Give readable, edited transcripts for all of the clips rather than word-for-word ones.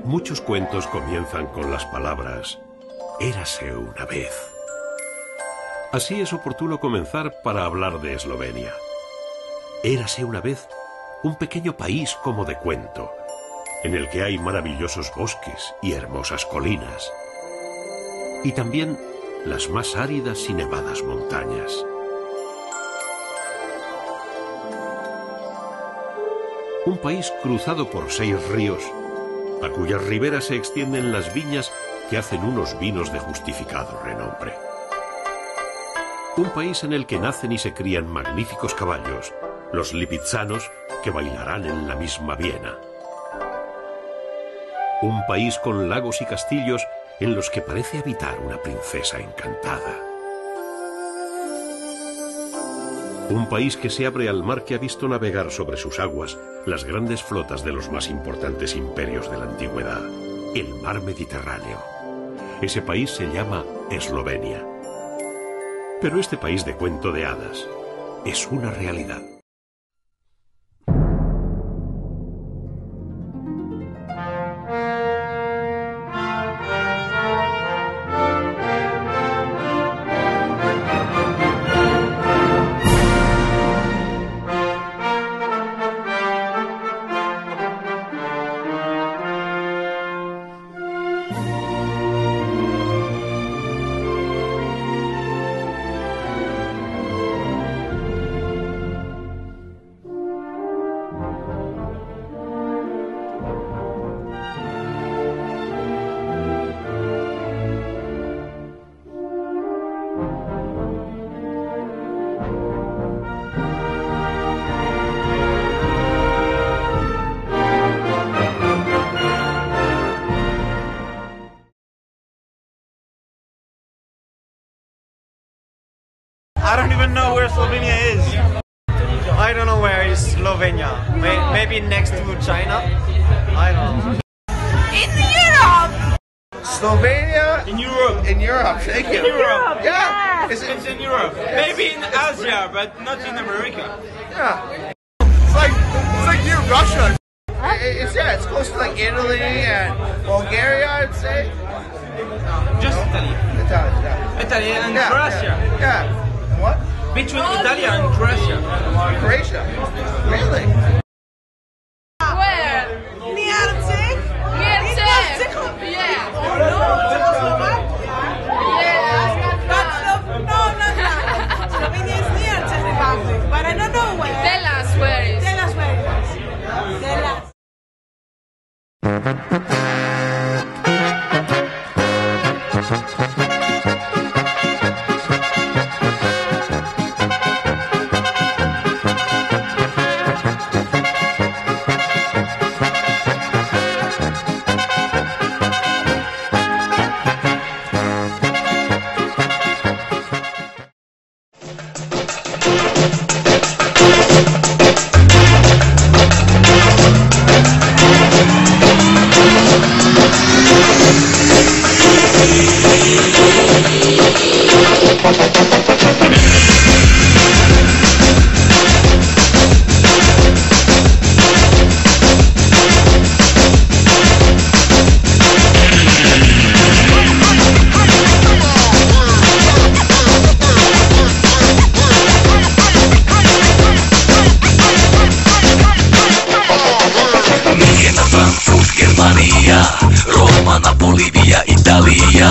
Muchos cuentos comienzan con las palabras «Érase una vez». Así es oportuno comenzar para hablar de Eslovenia. Érase una vez un pequeño país como de cuento, en el que hay maravillosos bosques y hermosas colinas, y también las más áridas y nevadas montañas. Un país cruzado por 6 ríos, a cuyas riberas se extienden las viñas que hacen unos vinos de justificado renombre. Un país en el que nacen y se crían magníficos caballos, los lipizzanos, que bailarán en la misma Viena. Un país con lagos y castillos en los que parece habitar una princesa encantada. Un país que se abre al mar que ha visto navegar sobre sus aguas las grandes flotas de los más importantes imperios de la antigüedad, el mar Mediterráneo. Ese país se llama Eslovenia. Pero este país de cuento de hadas es una realidad. I don't even know where Slovenia is. I don't know where is Slovenia. Maybe next to China? I don't know. In Europe! Slovenia? In Europe. In Europe, thank you. In Europe. Yeah. It's in Europe. Maybe in Asia, but not in America. Yeah. It's like near Russia. It's close to like Italy and Bulgaria, I'd say. Just Italy. Italy and Croatia. Yeah. What? Between Italy and Croatia. Croatia. Really? Where? Near Czech? Near Czech. Yeah. Oh no, Czechoslovakia. Yeah. But no. Slovenia is near Czech Republic, but I don't know where. Tell us where it is. Tell us where it is. Tell us. Roma, Bolivia, Italia,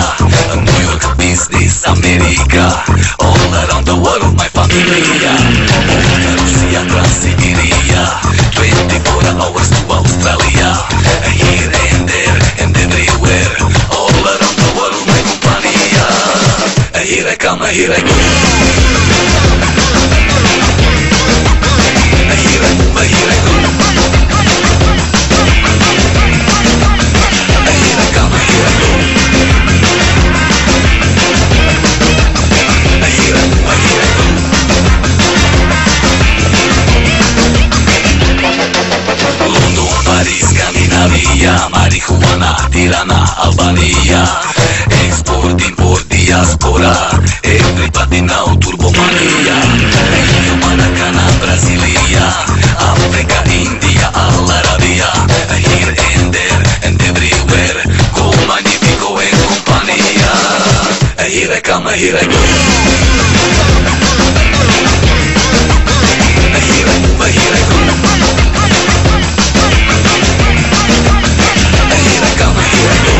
New York, business, America, all around the world, my familia. Russia, Trans-Siberia, 24 hours to Australia, here and there and everywhere, all around the world, my compania. Here I come, here I go. Here I move, here I go. Marihuana, Tirana, Albania, export, import, diaspora, everybody now turbomania. Rio, Maracana, Brasilia, Africa, India, Al Arabia, here and there and everywhere. here I go. Here I go. Here I come. Here I go. Here I go.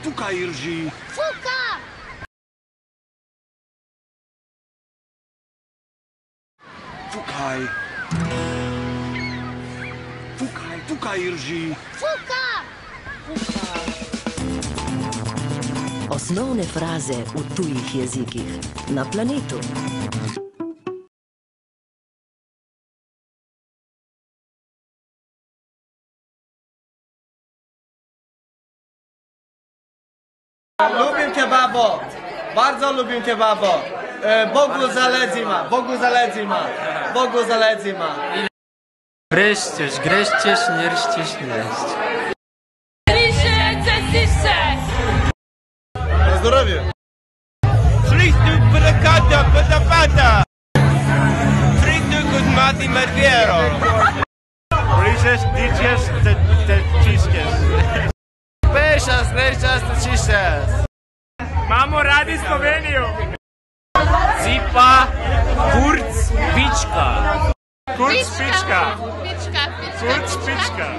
Tukaj Irži. Tukaj Irži. Osnovne fraze v tujih jezikih na planetu. Lubim kebabo, bardzo lubim kebabo. Bogu zaledzima, Bogu zaledzima, Bogu zaledzima. Greszczysz, greszczysz, nie reszczysz, neść. Na zdrowie. Frühstück brakata, patapata. Frühstück od mati Marviero. Rises, dices, te cisques. Pešas, nešas, te čišas. Imamo radi Slovenijo. Cipa, kurc, pička. Kurc, pička. Kurc, pička.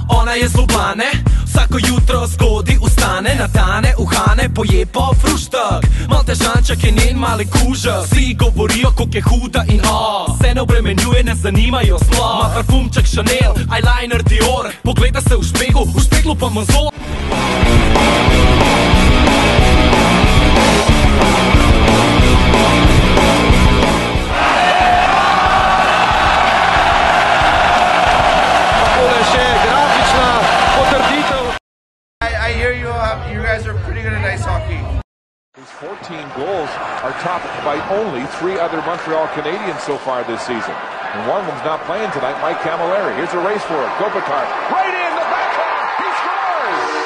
Ona je z Ljubljane, vsako jutro zgodaj ustane, natane, uhane, poje pa fruštek. Mal težanček je njen mali kužek, vsi govorijo, koliko je huda in se ne obremenjuje, ne zanimajo sploh. Ma parfumček Chanel, eyeliner Dior, pogleda se v špeglu pa mazol. I hear you guys are pretty good at ice hockey. His 14 goals are topped by only 3 other Montreal Canadiens so far this season. And one of them's not playing tonight, Mike Camilleri. Here's a race for it. Kopitar, right in the backhand. He scores!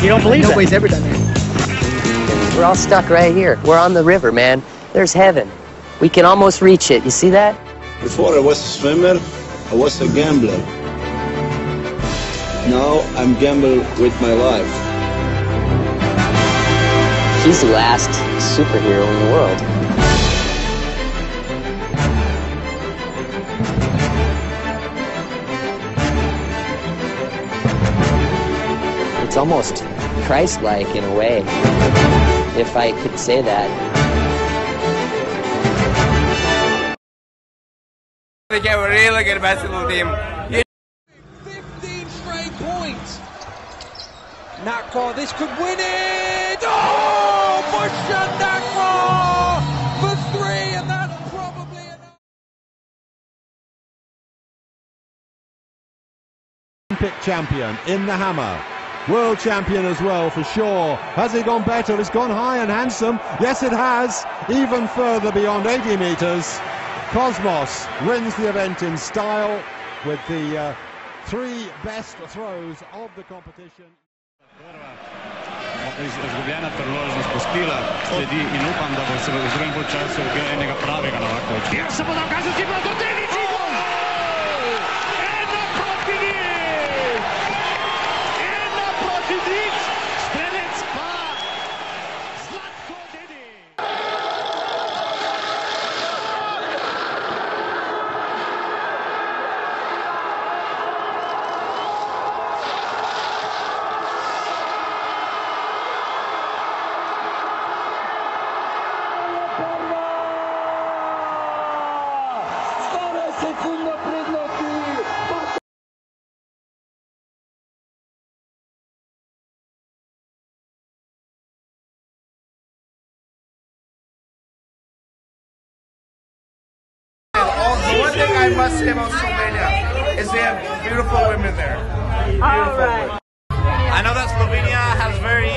You don't believe Nobody's that? ever done that. We're all stuck right here. We're on the river, man. There's heaven. We can almost reach it. You see that? Before I was a swimmer, I was a gambler. Now I'm gambling with my life. He's the last superhero in the world. It's almost Christ-like in a way, if I could say that. They get a really good basketball team. 15 straight points. Nakko, this could win it! Oh! Busha Nakko for 3, and that's probably enough. Olympic champion in the hammer. World champion as well, for sure. Has he gone better? It's gone high and handsome. Yes, it has. Even further beyond 80 meters. Cosmos wins the event in style with the 3 best throws of the competition. Izgubljena priložnost pustila sledi in upam, da bo se v drugem polčasu enega pravega Novaka učil. Ja se bo dokazal, ti bo do Dedici! Ena proti nič! Ena proti nič! Strelec pa Zlatko Dedic! One thing I must say about Slovenia is they have beautiful women there. Beautiful women. I know that Slovenia has very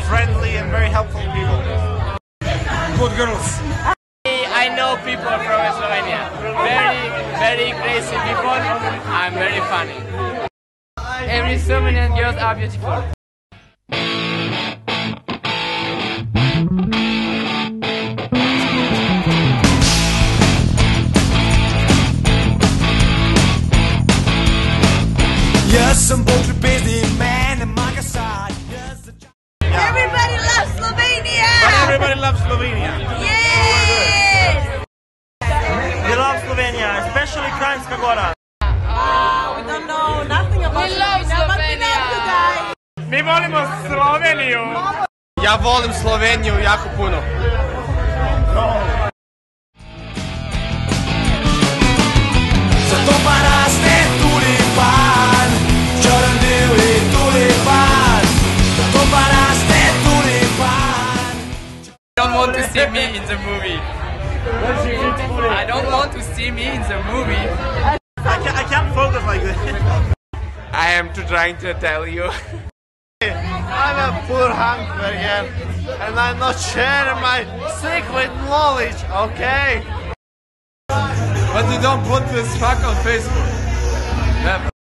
friendly and very helpful people. Good girls. I know people from Slovenia. Very crazy people. I'm very funny. Every Slovenian girls are beautiful. Everybody loves Slovenia! But everybody loves Slovenia. Yes! We love Slovenia, especially Kranjska Gora. We don't know nothing about Slovenia, but we love you guys. Mi volimo Sloveniju. Ja volim Sloveniju jako puno. Zato pa raste tulipan, črnili tulipan. Zato pa raste tulipan. I don't want to see me in the movie. I don't want to see me in the movie. I can't focus like this. I am trying to tell you. I'm a poor Hungarian, and I'm not sharing my secret knowledge, okay? But you don't put this fuck on Facebook. Never.